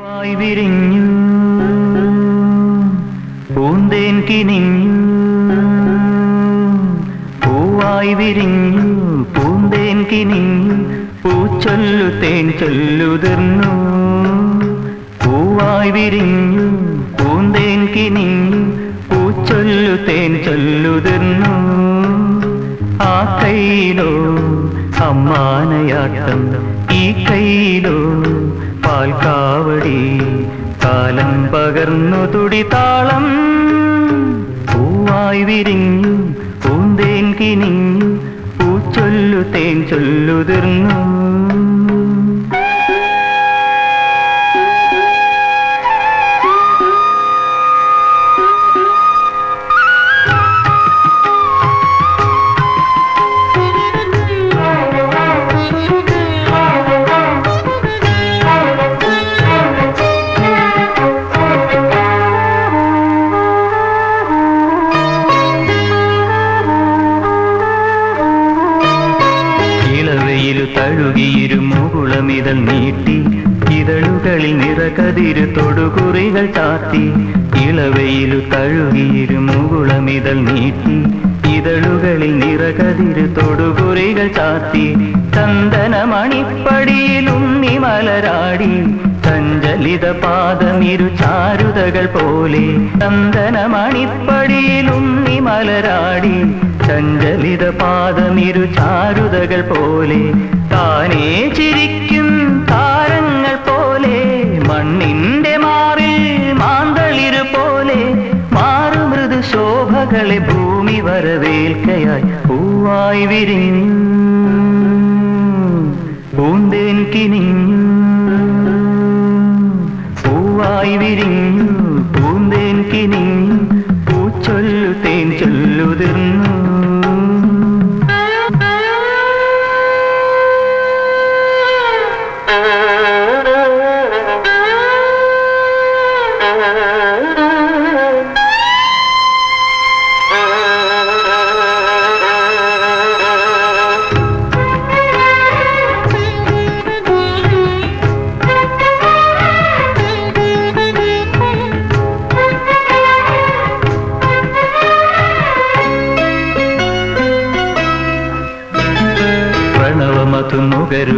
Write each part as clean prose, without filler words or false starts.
വായ് വിരിഞ്ഞു പൂന്തേൻ കിനിഞ്ഞു പൂവായി വിരിഞ്ഞു പൂന്തേൻ കിനിഞ്ഞു പൂച്ചൊല്ലു തേൻ ചൊല്ലുതിർന്നു പൂവായി വിരിഞ്ഞു പൂന്തേൻ കിനിഞ്ഞു പൂച്ചൊല്ലു തേൻ ചൊല്ലുതിർന്നു ആ കൈയിലോ അമ്മാനയാട്ടം ഈ കൈയിലോ പാൽക്കാവടി കാലം പകർന്നു തുടിതാളം പൂവായി വിരിഞ്ഞു പൂന്തേൻ കിനിഞ്ഞു പൂച്ചൊല്ലു തേൻ ചൊല്ലുതിർന്നു തഴുകിയിരു മുകുളമിതൾ നീട്ടി ഇതളുകളിൽ നിറകതിരു തൊടുകുറികൾ ചാത്തി ഇളവയിലു തഴുകിയിരു മുകുളമിതൾ നീട്ടി ഇതളുകളിൽ നിറകതിരു തൊടുകുറികൾ ചാത്തി ചന്ദനമണിപ്പടിയിൽ ഉണ്ണി മലരാടി സഞ്ചലിത പാദമിരു ചാരുതകൾ പോലെ ചന്ദനമണിപ്പടിയിൽ ഉണ്ണി മലരാടി സഞ്ചലിത പാദമിരു ചാരുതകൾ പോലെ താനേ ചിരിക്കും താരങ്ങൾ പോലെ മണ്ണിന്റെ മാറിൽ മാന്തളിരു പോലെ മാറുമൃദു ശോഭകളെ ഭൂമി വരവേൽക്കയായി പൂവായി വിരിഞ്ഞു പൂന്തേൻ കിനിഞ്ഞു പൂവായി വിരിഞ്ഞു പൂന്തേൻ കിനിഞ്ഞു പൂച്ചൊല്ലു തേൻ ചൊല്ലുതിർന്നു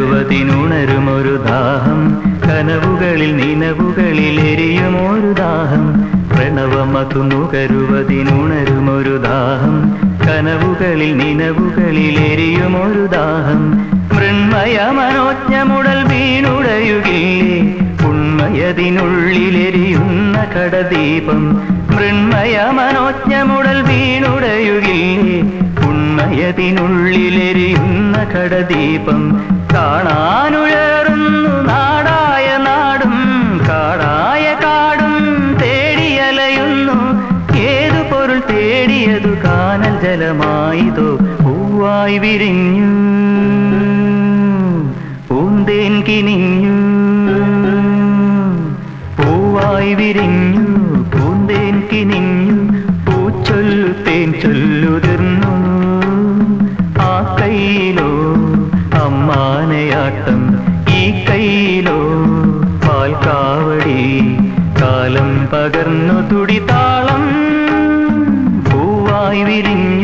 നുകരുവതിനുണരുമൊരു ദാഹം കനവുകളിൽ നിനവുകളിൽ എരിയുമൊരു ദാഹം പ്രണവമതു നുകരുവതിനുണരുമൊരു ദാഹം കനവുകളിൽ നിനവുകളിൽ എരിയുമൊരു ദാഹം മൃണ്മയ മനോജ്ഞമുടൽ വീണുടയുകില്ലേ ഉണ്മയതിനുള്ളിലെരിയുന്ന കടദീപം മൃണ്മയ മനോജ്ഞമുടൽ വീണുടയുകില്ലേ ഉണ്മയതിനുള്ളിലെരിയുന്ന കടദീപം കാണാനുഴറുന്നു നാടായ നാടും കാടായ കാടും തേടിയലയുന്നു ഏതു പൊരുൾ തേടിയതു കാനൽ ജലമായിതോ പൂവായി വിരിഞ്ഞു പൂന്തേൻ കിനിഞ്ഞു പൂവായി വിരിഞ്ഞു പൂന്തേൻ കിനിഞ്ഞു പൂച്ചൊല്ലു തേൻ ചൊല്ലുതിർന്നു ആ കൈയിലോ അമ്മാനയാട്ടം ഈ കൈയിലോ പാൽക്കാവടി കാലം പകർന്നു തുടിതാളം പൂവായി വിരിഞ്ഞു